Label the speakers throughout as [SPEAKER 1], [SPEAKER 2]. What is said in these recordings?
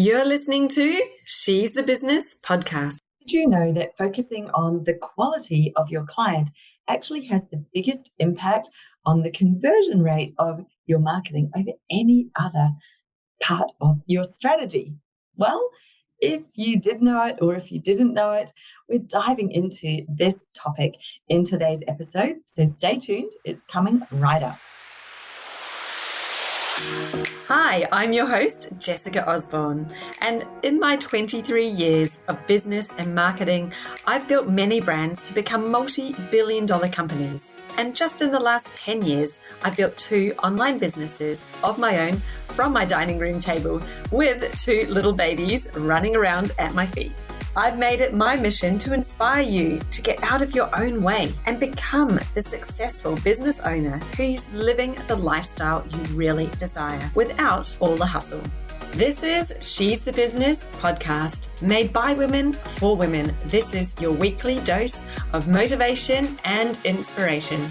[SPEAKER 1] You're listening to She's the Business podcast.
[SPEAKER 2] Did you know that focusing on the quality of your client actually has the biggest impact on the conversion rate of your marketing over any other part of your strategy? Well, if you did know it or if you didn't know it, we're diving into this topic in today's episode. So stay tuned, it's coming right up.
[SPEAKER 1] Hi, I'm your host, Jessica Osborne, and in my 23 years of business and marketing, I've built many brands to become multi-billion-dollar companies. And just in the last 10 years, I've built 2 online businesses of my own from my dining room table with 2 little babies running around at my feet. I've made it my mission to inspire you to get out of your own way and become the successful business owner who's living the lifestyle you really desire without all the hustle. This is She's the Business podcast, made by women for women. This is your weekly dose of motivation and inspiration.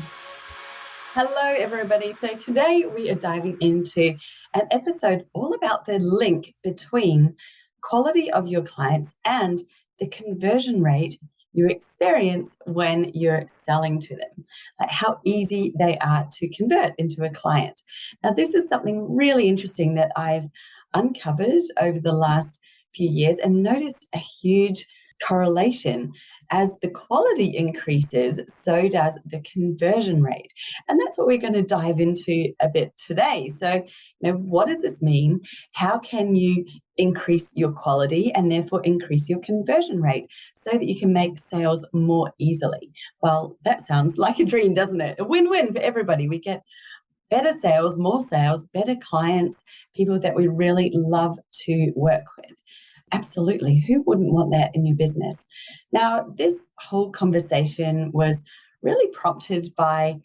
[SPEAKER 2] Hello, everybody. So today we are diving into an episode all about the link between quality of your clients and the conversion rate you experience when you're selling to them, like how easy they are to convert into a client. Now, this is something really interesting that I've uncovered over the last few years and noticed a huge correlation. As the quality increases, so does the conversion rate. And that's what we're going to dive into a bit today. So, what does this mean? How can you increase your quality and therefore increase your conversion rate so that you can make sales more easily? Well, that sounds like a dream, doesn't it? A win-win for everybody. We get better sales, better clients, people that we really love to work with. Absolutely. Who wouldn't want that in your business? Now, this whole conversation was really prompted by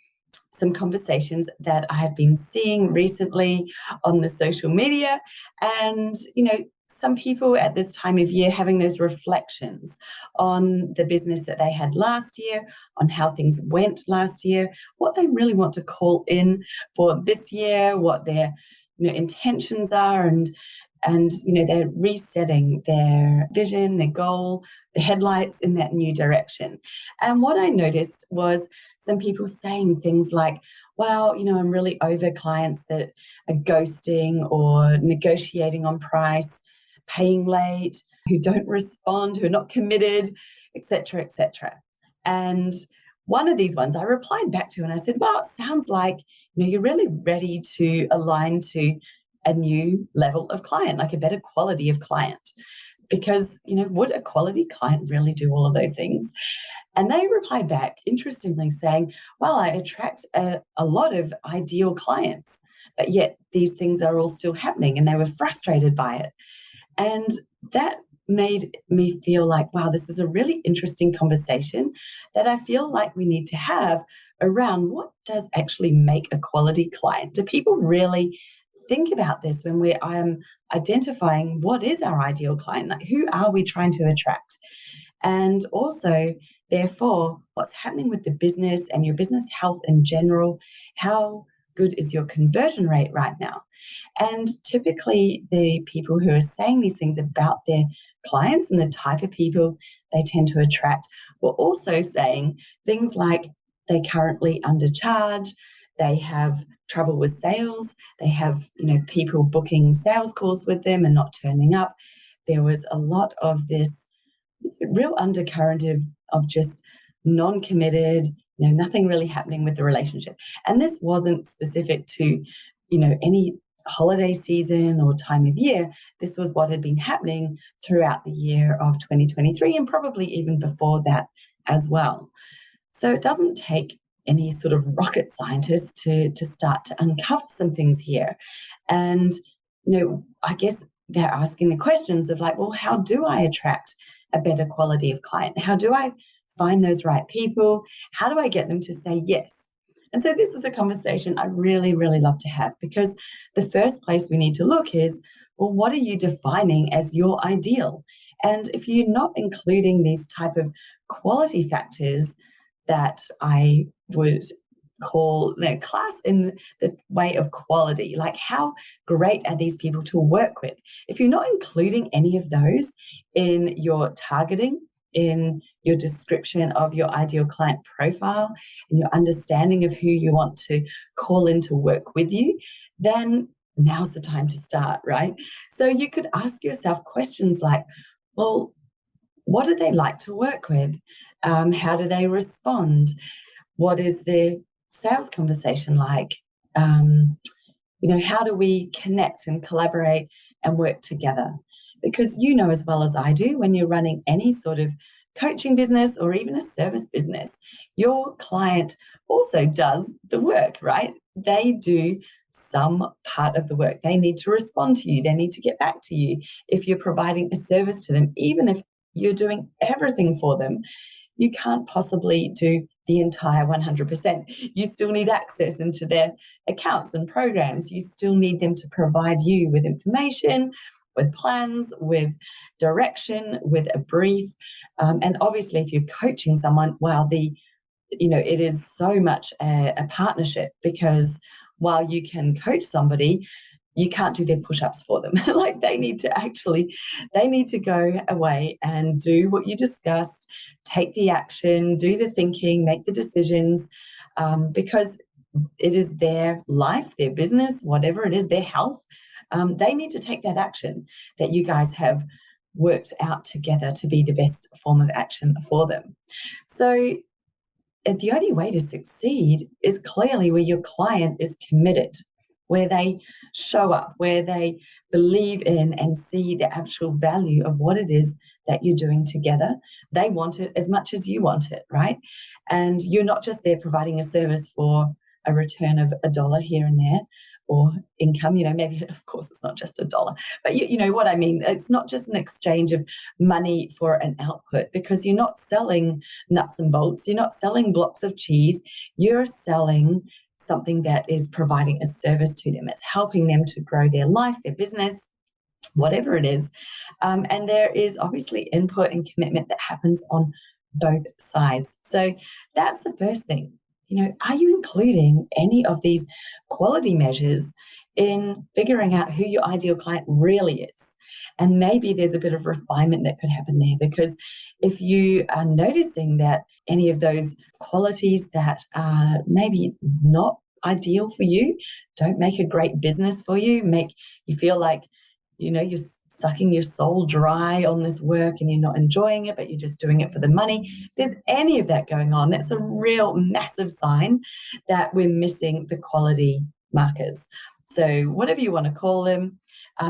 [SPEAKER 2] some conversations that I have been seeing recently on the social media. And, some people at this time of year having those reflections on the business that they had last year, on how things went last year, what they really want to call in for this year, what their intentions are, and they're resetting their vision, their goal, the headlights in that new direction. And what I noticed was some people saying things like, well, I'm really over clients that are ghosting or negotiating on price, paying late, who don't respond, who are not committed, etc., etc. And one of these ones I replied back to and I said, well, it sounds like, you're really ready to align to a new level of client, like a better quality of client. Because, would a quality client really do all of those things? And they replied back, interestingly, saying, well, I attract a lot of ideal clients, but yet these things are all still happening, and they were frustrated by it. And that made me feel like, wow, this is a really interesting conversation that I feel like we need to have around what does actually make a quality client. Do people really think about this when I am identifying what is our ideal client? Like, who are we trying to attract? And also, therefore, what's happening with the business and your business health in general? How good is your conversion rate right now? And typically, the people who are saying these things about their clients and the type of people they tend to attract were also saying things like they currently undercharge, they have trouble with sales, they have people booking sales calls with them and not turning up. There was a lot of this real undercurrent of just non-committed, nothing really happening with the relationship. And this wasn't specific to any holiday season or time of year. This was what had been happening throughout the year of 2023 and probably even before that as well. So it doesn't take any sort of rocket scientist to start to uncover some things here. And, I guess they're asking the questions of like, well, how do I attract a better quality of client? How do I find those right people? How do I get them to say yes? And so this is a conversation I really, really love to have, because the first place we need to look is, well, what are you defining as your ideal? And if you're not including these type of quality factors that I would call, class in the way of quality. Like, how great are these people to work with? If you're not including any of those in your targeting, in your description of your ideal client profile, and your understanding of who you want to call in to work with you, then now's the time to start, right? So you could ask yourself questions like, well, what do they like to work with? How do they respond? What is their sales conversation like? How do we connect and collaborate and work together? Because you know as well as I do, when you're running any sort of coaching business or even a service business, your client also does the work, right? They do some part of the work. They need to respond to you. They need to get back to you. If you're providing a service to them, even if you're doing everything for them, you can't possibly do the entire 100%. You still need access into their accounts and programs. You still need them to provide you with information, with plans, with direction, with a brief. And obviously, if you're coaching someone, it is so much a partnership, because while you can coach somebody, you can't do their push-ups for them. Like, they need to go away and do what you discussed, take the action, do the thinking, make the decisions, because it is their life, their business, whatever it is, their health. They need to take that action that you guys have worked out together to be the best form of action for them. So the only way to succeed is clearly where your client is committed, where they show up, where they believe in and see the actual value of what it is that you're doing together. They want it as much as you want it, right? And you're not just there providing a service for a return of $1 here and there, or income, maybe, of course, it's not just $1, but you know what I mean. It's not just an exchange of money for an output, because you're not selling nuts and bolts. You're not selling blocks of cheese. You're selling something that is providing a service to them. It's helping them to grow their life, their business, whatever it is. And there is obviously input and commitment that happens on both sides. So that's the first thing. Are you including any of these quality measures in figuring out who your ideal client really is? And maybe there's a bit of refinement that could happen there, because if you are noticing that any of those qualities that are maybe not ideal for you, don't make a great business for you, make you feel like, you're sucking your soul dry on this work and you're not enjoying it, but you're just doing it for the money. If there's any of that going on, that's a real massive sign that we're missing the quality markers. So whatever you want to call them,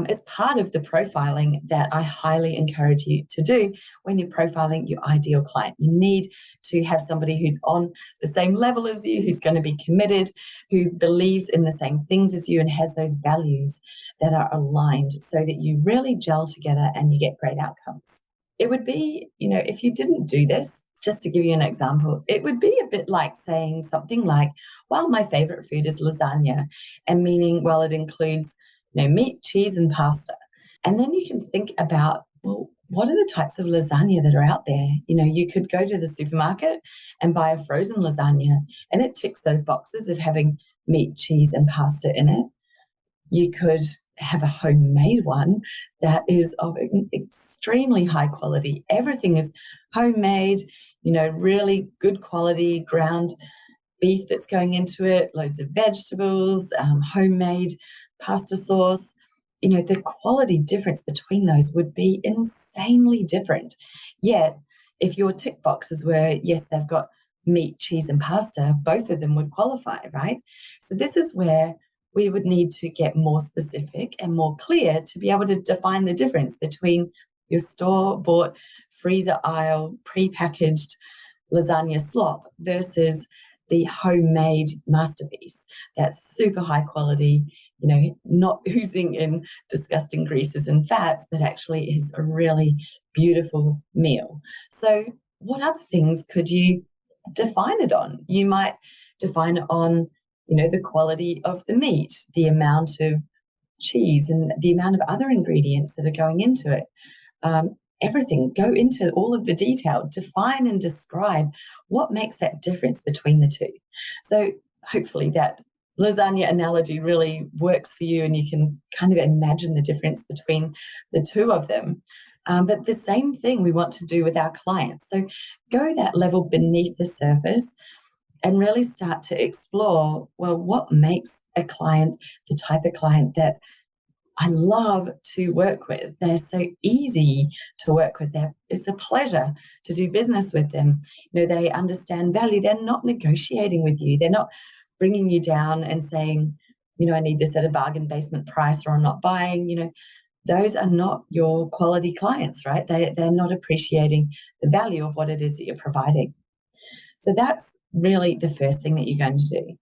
[SPEAKER 2] as part of the profiling that I highly encourage you to do when you're profiling your ideal client. You need to have somebody who's on the same level as you, who's going to be committed, who believes in the same things as you, and has those values that are aligned, so that you really gel together and you get great outcomes. It would be, if you didn't do this, just to give you an example, it would be a bit like saying something like, well, my favorite food is lasagna, and meaning, well, it includes meat, cheese, and pasta. And then you can think about, well, what are the types of lasagna that are out there? You could go to the supermarket and buy a frozen lasagna, and it ticks those boxes of having meat, cheese, and pasta in it. You could have a homemade one that is of extremely high quality. Everything is homemade, really good quality ground beef that's going into it, loads of vegetables, homemade pasta sauce. The quality difference between those would be insanely different. Yet, if your tick boxes were, yes, they've got meat, cheese, and pasta, both of them would qualify, right? So this is where we would need to get more specific and more clear to be able to define the difference between your store-bought, freezer aisle, pre-packaged lasagna slop versus the homemade masterpiece that's super high quality, not oozing in disgusting greases and fats, but actually is a really beautiful meal. So what other things could you define it on? You might define it on, the quality of the meat, the amount of cheese, and the amount of other ingredients that are going into it. Everything, go into all of the detail, define and describe what makes that difference between the two. So hopefully that lasagna analogy really works for you and you can kind of imagine the difference between the two of them. But the same thing we want to do with our clients. So go that level beneath the surface and really start to explore, well, what makes a client the type of client that I love to work with? They're so easy to work with. It's a pleasure to do business with them. They understand value. They're not negotiating with you. They're not bringing you down and saying, I need this at a bargain basement price or I'm not buying. Those are not your quality clients, right? They're not appreciating the value of what it is that you're providing. So that's really the first thing that you're going to do.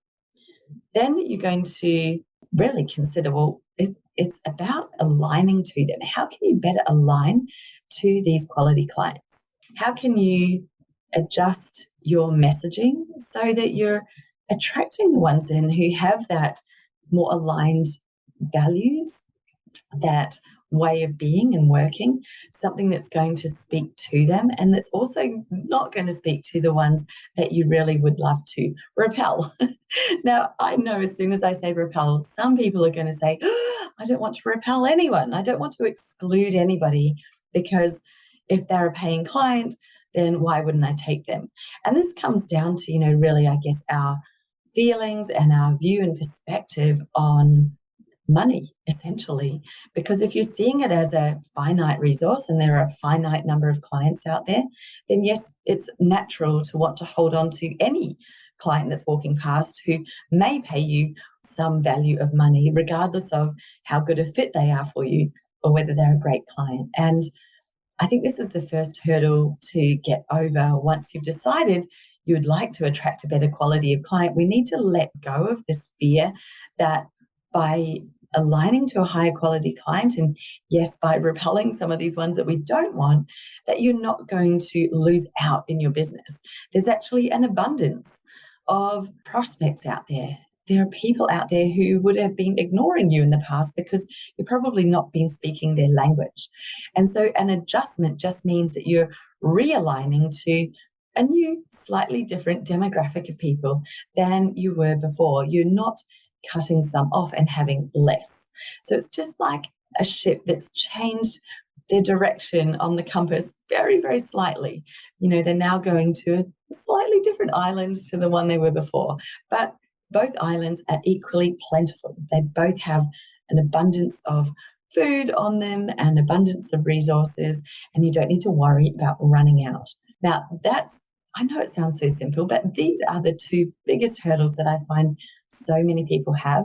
[SPEAKER 2] Then you're going to really consider, well, it's about aligning to them. How can you better align to these quality clients? How can you adjust your messaging so that you're attracting the ones in who have that more aligned values, that way of being and working, something that's going to speak to them and that's also not going to speak to the ones that you really would love to repel. Now, I know as soon as I say repel, some people are going to say, I don't want to repel anyone. I don't want to exclude anybody because if they're a paying client, then why wouldn't I take them? And this comes down to, really, I guess, our feelings and our view and perspective on money, essentially. Because if you're seeing it as a finite resource and there are a finite number of clients out there, then yes, it's natural to want to hold on to any client that's walking past who may pay you some value of money, regardless of how good a fit they are for you or whether they're a great client. And I think this is the first hurdle to get over. Once you've decided you would like to attract a better quality of client, we need to let go of this fear that by aligning to a higher quality client, and yes, by repelling some of these ones that we don't want, that you're not going to lose out in your business. There's actually an abundance of prospects out there. There are people out there who would have been ignoring you in the past because you've probably not been speaking their language. And so an adjustment just means that you're realigning to a new, slightly different demographic of people than you were before. You're not cutting some off and having less. So it's just like a ship that's changed their direction on the compass very, very slightly. They're now going to a slightly different island to the one they were before. But both islands are equally plentiful. They both have an abundance of food on them and abundance of resources, and you don't need to worry about running out. Now, I know it sounds so simple, but these are the two biggest hurdles that I find so many people have.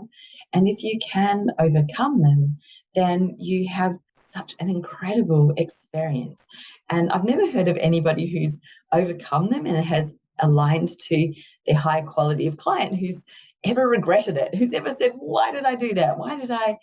[SPEAKER 2] And if you can overcome them, then you have such an incredible experience. And I've never heard of anybody who's overcome them and it has aligned to their high quality of client who's ever regretted it, who's ever said, why did I do that? Why did I,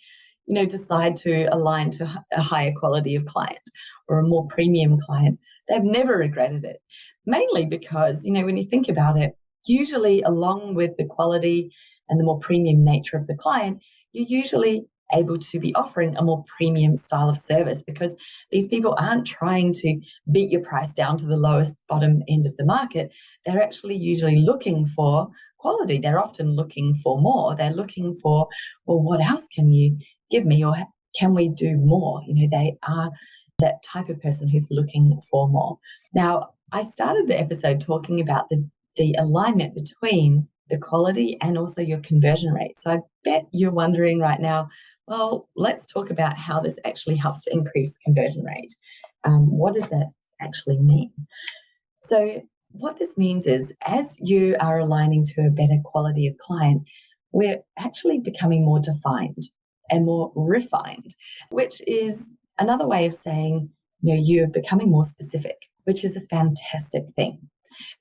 [SPEAKER 2] decide to align to a higher quality of client or a more premium client? They've never regretted it, mainly because, when you think about it, usually along with the quality and the more premium nature of the client, you're usually able to be offering a more premium style of service because these people aren't trying to beat your price down to the lowest bottom end of the market. They're actually usually looking for quality. They're often looking for more. They're looking for, well, what else can you give me, or can we do more? They are that type of person who's looking for more. Now, I started the episode talking about the alignment between the quality and also your conversion rate. So I bet you're wondering right now, well, let's talk about how this actually helps to increase conversion rate. What does that actually mean? So what this means is as you are aligning to a better quality of client, we're actually becoming more defined and more refined, which is another way of saying, you're becoming more specific, which is a fantastic thing.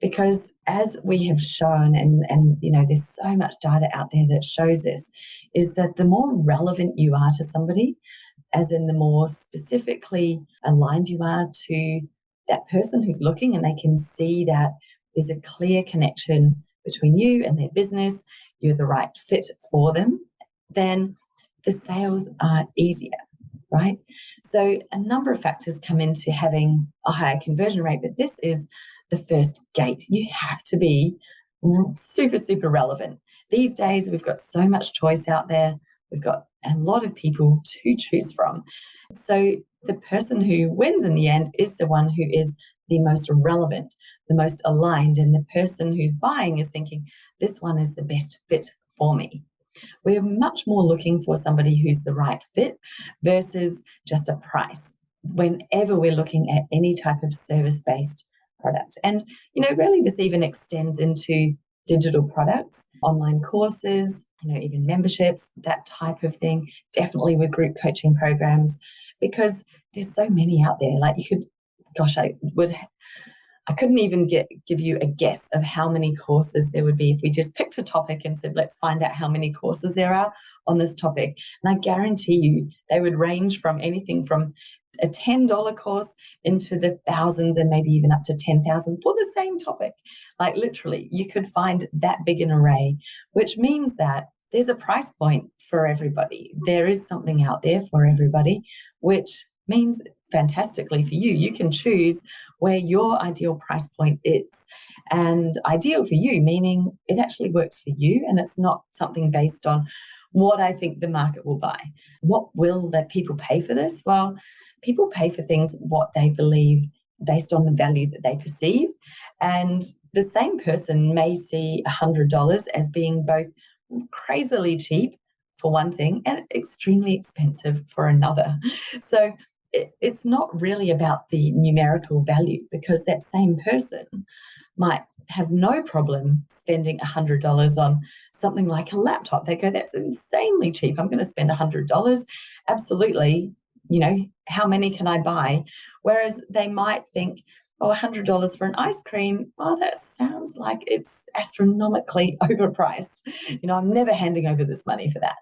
[SPEAKER 2] Because as we have shown, and there's so much data out there that shows this, is that the more relevant you are to somebody, as in the more specifically aligned you are to that person who's looking, and they can see that there's a clear connection between you and their business, you're the right fit for them, then the sales are easier, right? So a number of factors come into having a higher conversion rate, but this is the first gate. You have to be super, super relevant. These days, we've got so much choice out there. We've got a lot of people to choose from. So the person who wins in the end is the one who is the most relevant, the most aligned, and the person who's buying is thinking, this one is the best fit for me. We're much more looking for somebody who's the right fit versus just a price whenever we're looking at any type of service-based product. And, really this even extends into digital products, online courses, even memberships, that type of thing, definitely with group coaching programs, because there's so many out there. Like I couldn't even give you a guess of how many courses there would be if we just picked a topic and said, let's find out how many courses there are on this topic. And I guarantee you they would range from anything from a $10 course into the thousands and maybe even up to 10,000 for the same topic. Like literally, you could find that big an array, which means that there's a price point for everybody. There is something out there for everybody, which means fantastically for you. You can choose where your ideal price point is. And ideal for you, meaning it actually works for you and it's not something based on what I think the market will buy. What will the people pay for this? Well, people pay for things what they believe based on the value that they perceive. And the same person may see $100 as being both crazily cheap for one thing and extremely expensive for another. So it's not really about the numerical value, because that same person might have no problem spending $100 on something like a laptop. They go, that's insanely cheap. I'm going to spend $100. Absolutely. How many can I buy? Whereas they might think, oh, $100 for an ice cream, oh, that sounds like it's astronomically overpriced. I'm never handing over this money for that.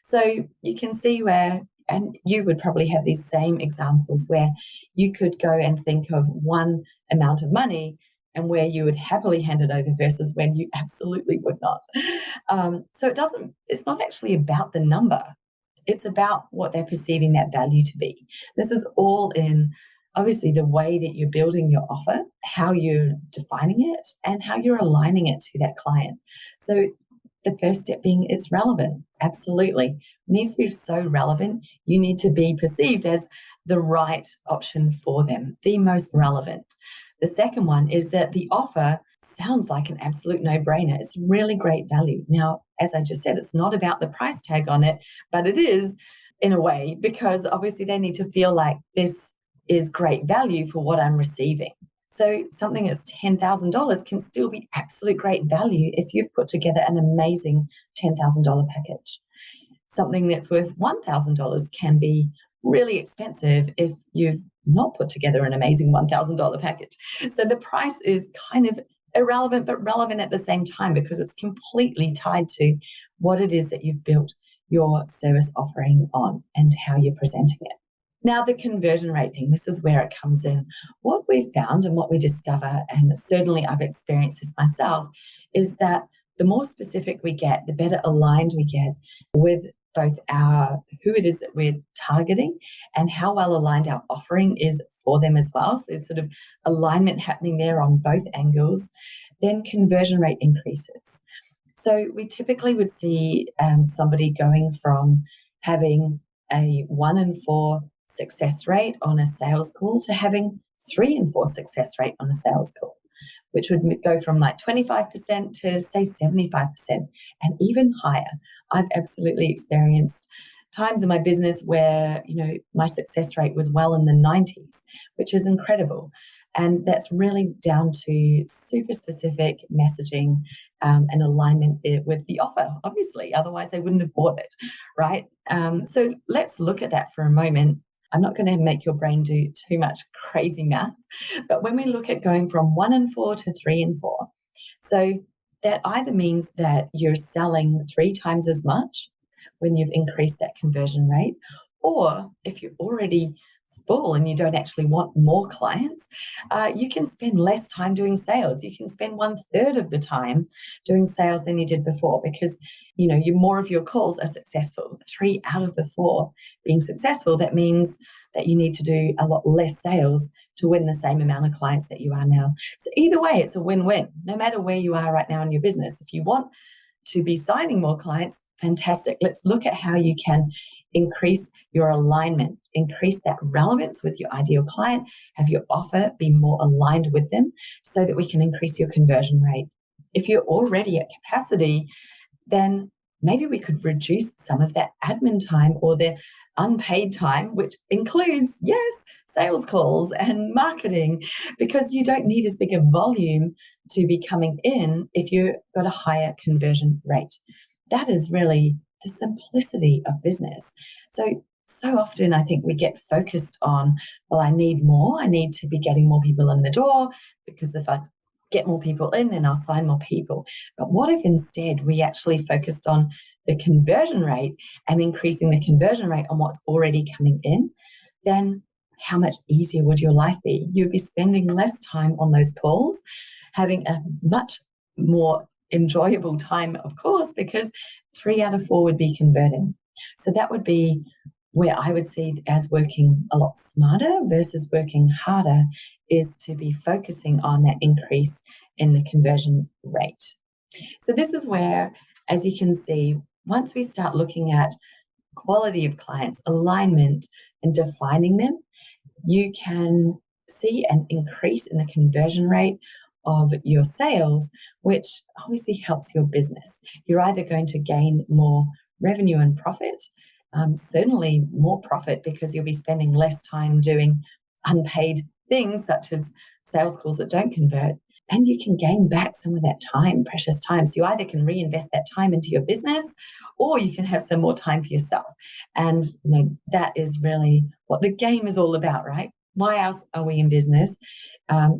[SPEAKER 2] So you can see where, and you would probably have these same examples where you could go and think of one amount of money and where you would happily hand it over versus when you absolutely would not. So it's not actually about the number. It's about what they're perceiving that value to be. This is all in, obviously, the way that you're building your offer, how you're defining it, and how you're aligning it to that client. So the first step being it's relevant. Absolutely. It needs to be so relevant. You need to be perceived as the right option for them, the most relevant. The second one is that the offer sounds like an absolute no-brainer. It's really great value. Now, as I just said, it's not about the price tag on it, but it is in a way, because obviously they need to feel like this is great value for what I'm receiving. So something that's $10,000 can still be absolute great value if you've put together an amazing $10,000 package. Something that's worth $1,000 can be really expensive if you've not put together an amazing $1,000 package. So the price is kind of irrelevant, but relevant at the same time, because it's completely tied to what it is that you've built your service offering on and how you're presenting it. Now, the conversion rate thing, this is where it comes in. What we've found and what we discover, and certainly I've experienced this myself, is that the more specific we get, the better aligned we get with both who it is that we're targeting and how well aligned our offering is for them as well. So there's sort of alignment happening there on both angles. Then conversion rate increases. So we typically would see somebody going from having a 1 in 4 success rate on a sales call to having 3 in 4 success rate on a sales call, which would go from like 25% to say 75% and even higher. I've absolutely experienced times in my business where, my success rate was well in the 90s, which is incredible. And that's really down to super specific messaging and alignment with the offer, obviously. Otherwise, they wouldn't have bought it, right? So let's look at that for a moment. I'm not going to make your brain do too much crazy math, but when we look at going from 1 in 4 to 3 in 4, so that either means that you're selling 3 times as much when you've increased that conversion rate, or if you're already full and you don't actually want more clients, you can spend less time doing sales. You can spend 1/3 of the time doing sales than you did before, because more of your calls are successful. 3 out of the 4 being successful, that means that you need to do a lot less sales to win the same amount of clients that you are now. So either way, it's a win-win, no matter where you are right now in your business. If you want to be signing more clients, fantastic. Let's look at how you can increase your alignment, increase that relevance with your ideal client, have your offer be more aligned with them so that we can increase your conversion rate. If you're already at capacity, then maybe we could reduce some of that admin time or the unpaid time, which includes, yes, sales calls and marketing, because you don't need as big a volume to be coming in if you've got a higher conversion rate. That is really the simplicity of business. So often I think we get focused on, well, I need more. I need to be getting more people in the door, because if I get more people in, then I'll sign more people. But what if instead we actually focused on the conversion rate and increasing the conversion rate on what's already coming in? Then how much easier would your life be? You'd be spending less time on those calls, having a much more enjoyable time, of course, because 3 out of 4 would be converting. So that would be where I would see as working a lot smarter versus working harder, is to be focusing on that increase in the conversion rate. So this is where, as you can see, once we start looking at quality of clients, alignment, and defining them, you can see an increase in the conversion rate of your sales, which obviously helps your business. You're either going to gain more revenue and profit, certainly more profit, because you'll be spending less time doing unpaid things such as sales calls that don't convert, and you can gain back some of that time, precious time. So you either can reinvest that time into your business, or you can have some more time for yourself. And that is really what the game is all about, right? Why else are we in business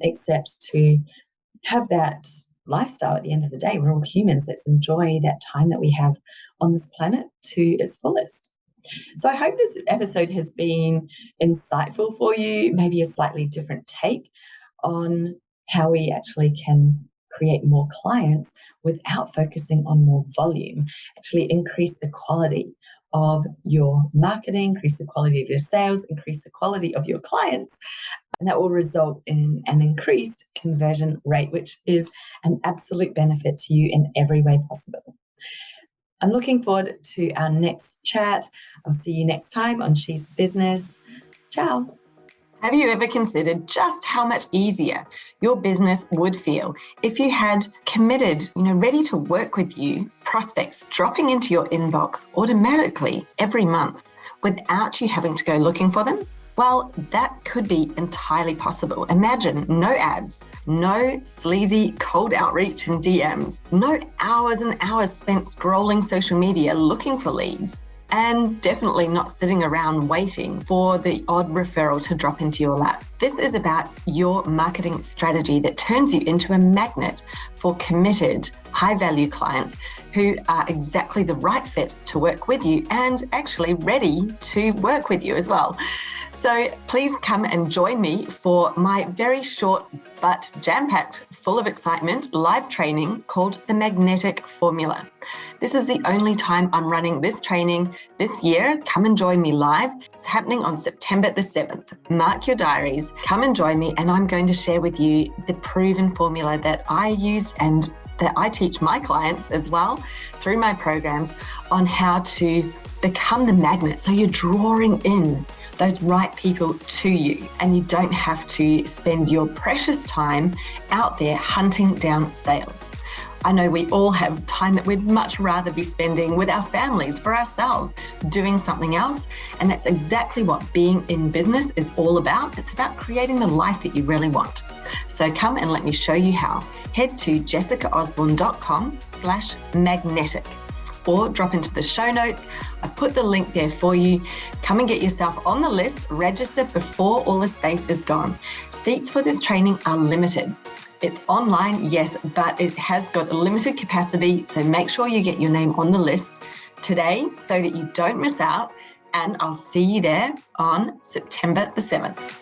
[SPEAKER 2] except to have that lifestyle? At the end of the day, we're all humans. Let's enjoy that time that we have on this planet to its fullest. So I hope this episode has been insightful for you, maybe a slightly different take on how we actually can create more clients without focusing on more volume. Actually increase the quality of your marketing, increase the quality of your sales, increase the quality of your clients, and that will result in an increased conversion rate, which is an absolute benefit to you in every way possible. I'm looking forward to our next chat. I'll see you next time on She's Business. Ciao.
[SPEAKER 1] Have you ever considered just how much easier your business would feel if you had committed, ready to work with you, prospects dropping into your inbox automatically every month without you having to go looking for them? Well, that could be entirely possible. Imagine no ads, no sleazy cold outreach and DMs, no hours and hours spent scrolling social media looking for leads, and definitely not sitting around waiting for the odd referral to drop into your lap. This is about your marketing strategy that turns you into a magnet for committed, high-value clients who are exactly the right fit to work with you and actually ready to work with you as well. So please come and join me for my very short but jam-packed, full of excitement, live training called The Magnetic Formula. This is the only time I'm running this training this year. Come and join me live. It's happening on September the 7th. Mark your diaries. Come and join me, and I'm going to share with you the proven formula that I used and that I teach my clients as well through my programs on how to become the magnet. So you're drawing in those right people to you, and you don't have to spend your precious time out there hunting down sales. I know we all have time that we'd much rather be spending with our families, for ourselves, doing something else. And that's exactly what being in business is all about. It's about creating the life that you really want. So come and let me show you how. Head to jessicaosborne.com/magnetic or drop into the show notes. I put the link there for you. Come and get yourself on the list. Register before all the space is gone. Seats for this training are limited. It's online, yes, but it has got a limited capacity. So make sure you get your name on the list today so that you don't miss out. And I'll see you there on September the 7th.